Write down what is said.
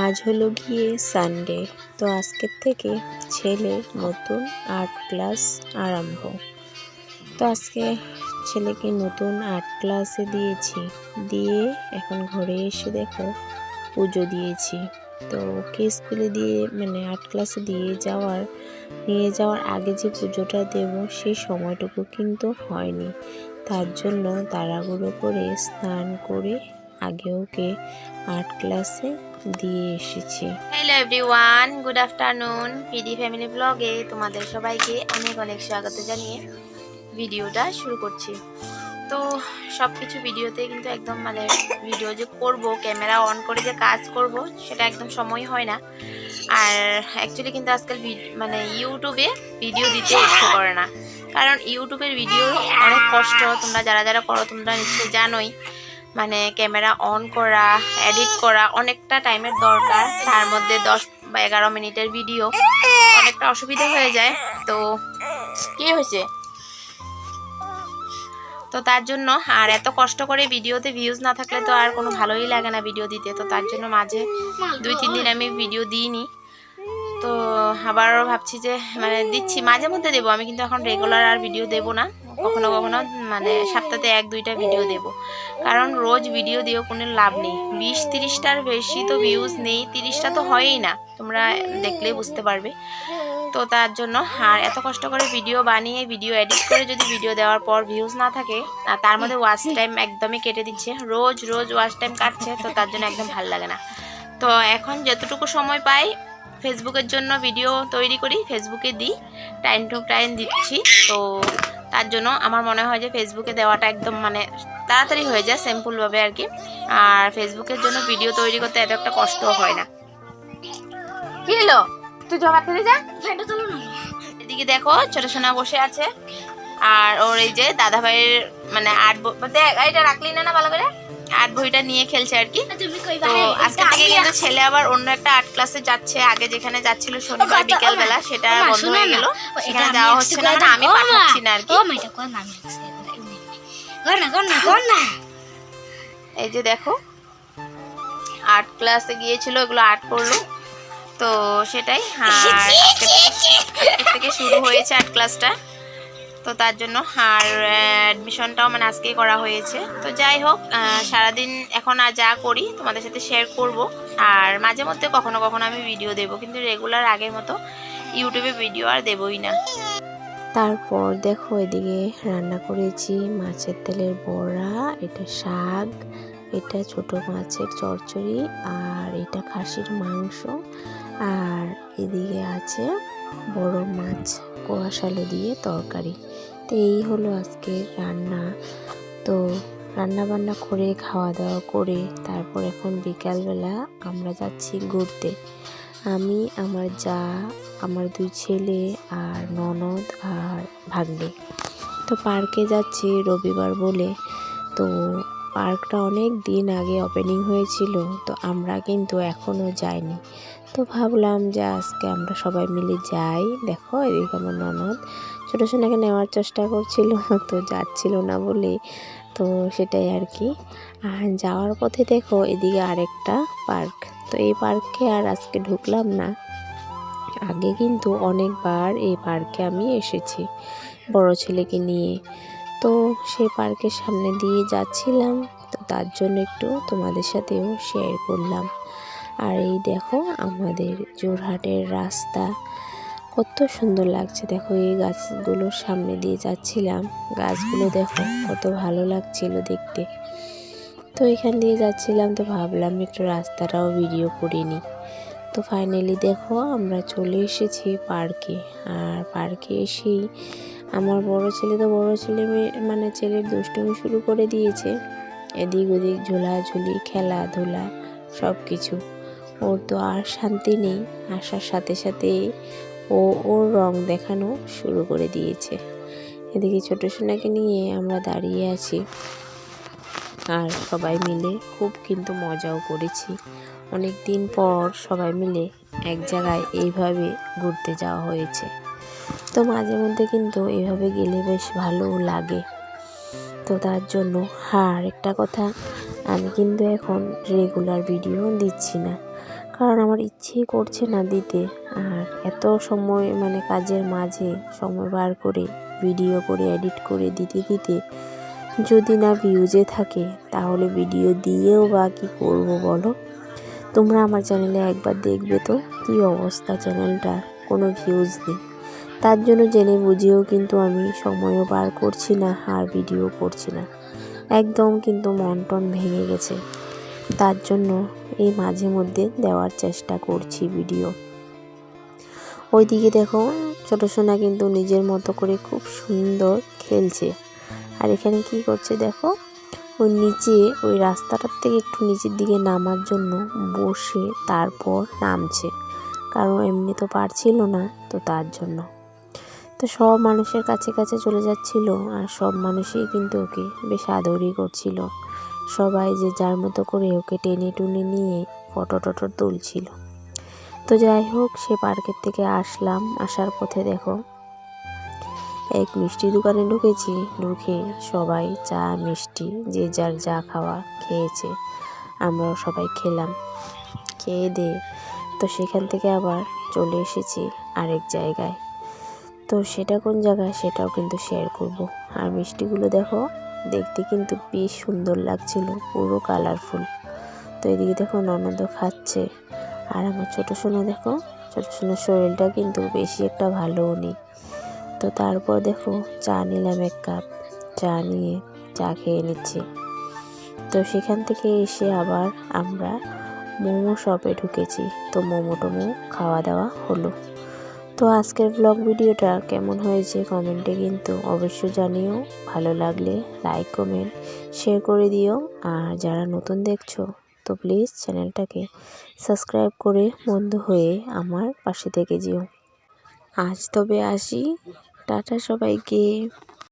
আজ হলো গিয়ে সানডে, তো আজকের থেকে ছেলের নতুন আর্ট ক্লাস আরম্ভ। তো আজকে ছেলেকে নতুন আর্ট ক্লাসে দিয়ে এখন ঘরে এসে দেখো পুজো দিয়েছি। তো ওকে স্কুলে দিয়ে আর্ট ক্লাসে নিয়ে যাওয়ার আগে যে পুজোটা দেব সেই সময়টুকু কিন্তু হয়নি। তার জন্য তাড়াহুড়ো করে স্নান করে আগে ওকে আর্ট ক্লাসে দিয়ে এসেছি। Hello everyone, good afternoon. PD family ব্লগে তোমাদের সবাইকে অনেক অনেক স্বাগত জানিয়ে ভিডিওটা শুরু করছি। তো সব কিছু ভিডিওতে কিন্তু একদম ভিডিও যে করব, ক্যামেরা অন করে যে কাজ করব সেটা একদম সময় হয় না। আর অ্যাকচুয়ালি কিন্তু আজকাল ইউটিউবে ভিডিও দিতে ইচ্ছে করে না, কারণ ইউটিউবের ভিডিও অনেক কষ্ট। তোমরা যারা করো তোমরা নিশ্চয়ই জানোই, ক্যামেরা অন করা, এডিট করা অনেকটা টাইমের দরকার। তার মধ্যে 10 বা 11 মিনিটের ভিডিও, অনেকটা অসুবিধা হয়ে যায়। তো কি হয়েছে, তো তার জন্য আর এত কষ্ট করে ভিডিওতে ভিউজ না থাকলে তো আর কোনো ভালোই লাগে না ভিডিও দিতে। তো তার জন্য মাঝে 2-3 দিন আমি ভিডিও দিইনি। তো আবারও ভাবছি যে দিচ্ছি, মাঝে মধ্যে দেবো আমি, কিন্তু এখন রেগুলার আর ভিডিও দেব না। কখনো কখনো সপ্তাহে 1-2টা ভিডিও দেব, কারণ রোজ ভিডিও দিয়েও কোনো লাভ নেই। 20-30টার বেশি তো ভিউজ নেই, 30টা তো হয়ই না, তোমরা দেখলেই বুঝতে পারবে। তো তার জন্য আর এত কষ্ট করে ভিডিও বানিয়ে ভিডিও এডিট করে যদি ভিডিও দেওয়ার পর ভিউজ না থাকে, তার মধ্যে ওয়াচ টাইম একদমই কেটে দিচ্ছে, রোজ ওয়াচ টাইম কাটছে। তো তার জন্য একদম ভালো লাগে না। তো এখন যতটুকু সময় পাই ফেসবুকের জন্য ভিডিও তৈরি করি, ফেসবুকে দিই, টাইম টু টাইম দিচ্ছি। তো তার জন্য আমার মনে হয় যে ফেসবুকে দেওয়াটা একদম তাড়াতাড়ি হয়ে যায়, সিম্পলভাবে আর কি। আর ফেসবুকের জন্য ভিডিও তৈরি করতে এত একটা কষ্ট হয় না। কি হলো, তুই জমা ফেলে যা। এদিকে দেখো ছোট সোনা বসে আছে, আর ওর এই যে দাদা ভাইয়ের এটা রাখলি না ভালো করে, আর্ট বইটা নিয়ে খেলছে আর কি। তো আজকে থেকে কিন্তু ছেলে আবার অন্য একটা আর্ট ক্লাসে যাচ্ছে। আগে যেখানে যাচ্ছিল শনিবার বিকেল বেলা, সেটা বন্ধ হয়ে গেল, সেখানে যাওয়া হচ্ছে না, আমি পাঠাচ্ছি না আর কি। এই যে দেখো আর্ট ক্লাসে গিয়েছিল, এগুলো আর্ট করলো, তো সেটাই আজকে থেকে শুরু হয়েছে আর্ট ক্লাসটা। তো তার জন্য আর অ্যাডমিশনটাও আজকেই করা হয়েছে। তো যাই হোক, সারাদিন এখন আর যা করি তোমাদের সাথে শেয়ার করব। আর মাঝে মধ্যে কখনো কখনো আমি ভিডিও দেব, কিন্তু রেগুলার আগের মতো ইউটিউবে ভিডিও আর দেবই না। তারপর দেখো এদিকে রান্না করেছি মাছের তেলের বড়া, এটা শাক, এটা ছোট মাছের চচ্চড়ি, আর এটা খাসির মাংস, আর এদিকে আছে বড় মাছ কোয়াশ আলু দিয়ে তরকারি। তো এই হলো আজকে রান্না। তো রান্না বান্না করে খাওয়া দাওয়া করে তারপর এখন বিকালবেলা আমরা যাচ্ছি ঘুরতে। আমি, আমার যা, আমার 2 ছেলে আর ননদ আর ভাগ্নে। তো পার্কে যাচ্ছি রবিবার বলে। তো পার্কটা অনেক দিন আগে ওপেনিং হয়েছিল, তো আমরা কিন্তু এখনও যাইনি। তো ভাবলাম যে আজকে আমরা সবাই মিলে যাই। দেখো এদিকে আমার ননদ ছোটো সোনাকে নেওয়ার চেষ্টা করছিল, তো যাচ্ছিল না বলে, তো সেটাই আর কি। আর যাওয়ার পথে দেখো এদিকে আরেকটা পার্ক। তো এই পার্কে আর আজকে ঢুকলাম না, আগে কিন্তু অনেকবার এই পার্কে আমি এসেছি বড় ছেলেকে নিয়ে। তো সেই পার্কের সামনে দিয়ে যাচ্ছিলাম, তো তার জন্য একটু তোমাদের সাথেও শেয়ার করলাম। আর এই দেখো আমাদের যোরহাটের রাস্তা কত সুন্দর লাগছে। দেখো এই গাছগুলোর সামনে দিয়ে যাচ্ছিলাম, গাছগুলো দেখো কত ভালো লাগছিল দেখতে। তো এখান দিয়ে যাচ্ছিলাম, তো ভাবলাম একটু রাস্তাটাও ভিডিও করে নিই। তো ফাইনালি দেখো আমরা চলে এসেছি পার্কে। আর পার্কে এসেই আমার বড় ছেলে ছেলের দুষ্টুমি শুরু করে দিয়েছে, এদিক ওদিক ঝোলাঝুলি খেলাধুলা সব কিছু। ওর তো আর শান্তি নেই, আসার সাথে সাথে ওর রং দেখানো শুরু করে দিয়েছে। এদিকে ছোট সোনাকে নিয়ে আমরা দাঁড়িয়ে আছি, আর সবাই মিলে খুব কিন্তু মজাও করেছি। অনেক দিন পর সবাই মিলে এক জায়গায় এইভাবে ঘুরতে যাওয়া হয়েছে। তো মাঝে মধ্যে কিন্তু এইভাবে গেলে বেশ ভালোও লাগে। তো তার জন্য আর একটা কথা, আমি কিন্তু এখন রেগুলার ভিডিও দিচ্ছি না, কারণ আমার ইচ্ছেই করছে না দিতে। আর এত সময় মানে কাজের মাঝে সময় বার করে ভিডিও করে এডিট করে দিতে দিতে যদি না ভিউজে থাকে তাহলে ভিডিও দিয়েও বা কী করবো বলো। তোমরা আমার চ্যানেলে একবার দেখবে তো কী অবস্থা চ্যানেলটার, কোনো ভিউজ নেই। তার জন্য জেনে বুঝেও কিন্তু আমি সময়ও বার করছি না আর ভিডিও করছি না, একদম কিন্তু মন টন ভেঙে গেছে। তার জন্য এই মাঝে মধ্যে দেওয়ার চেষ্টা করছি ভিডিও। ওইদিকে দেখো ছোটো সোনা কিন্তু নিজের মতো করে খুব সুন্দর খেলছে। আর এখানে কি করছে দেখো, ওই নিচে ওই রাস্তাটার থেকে একটু নিচের দিকে নামার জন্য বসে তারপর নামছে, কারণ এমনি তো পারছিল না, তো তার জন্য। তো সব মানুষের কাছে কাছে চলে যাচ্ছিল আর সব মানুষই কিন্তু ওকে বেশ আদরই করছিল। সবাই যে যার মতো করে ওকে টেনে টুনে নিয়ে ফটো টটো তুলছিল। তো যাই হোক, সে পার্কের থেকে আসলাম, আসার পথে দেখো এক মিষ্টি দোকানে ঢুকেছি। ঢুকে সবাই চা মিষ্টি যে যার যা খাওয়া খেয়েছে, আমরাও সবাই খেলাম। খেয়ে দিয়ে তো সেখান থেকে আবার চলে এসেছি আরেক জায়গায়। তো সেটা কোন জায়গায় সেটাও কিন্তু শেয়ার করব। আর মিষ্টিগুলো দেখো দেখতে কিন্তু বেশ সুন্দর লাগছিল, পুরো কালারফুল। তো এদিকে দেখো ননদও খাচ্ছে। আর আমার ছোটো সোনা দেখো, ছোটো সোনার শরীরটা কিন্তু বেশি একটা ভালোও নেই। তো তারপর দেখো চা নিলাম, এক কাপ চা নিয়ে চা খেয়ে নিচ্ছি। তো সেখান থেকে এসে আবার আমরা মোমো শপে ঢুকেছি। তো মোমো টোমো খাওয়া দাওয়া হলো। তো আজকের ব্লগ ভিডিওটা কেমন হয়েছে কমেন্টে কিন্তু অবশ্যই জানিও। ভালো লাগলে লাইক কমেন্ট শেয়ার করে দিও। আর যারা নতুন দেখছো তো প্লিজ চ্যানেলটাকে সাবস্ক্রাইব করে বন্ধু হয়ে আমার পাশে থেকে যেও। আজ তবে আসি, টাটা সবাইকে।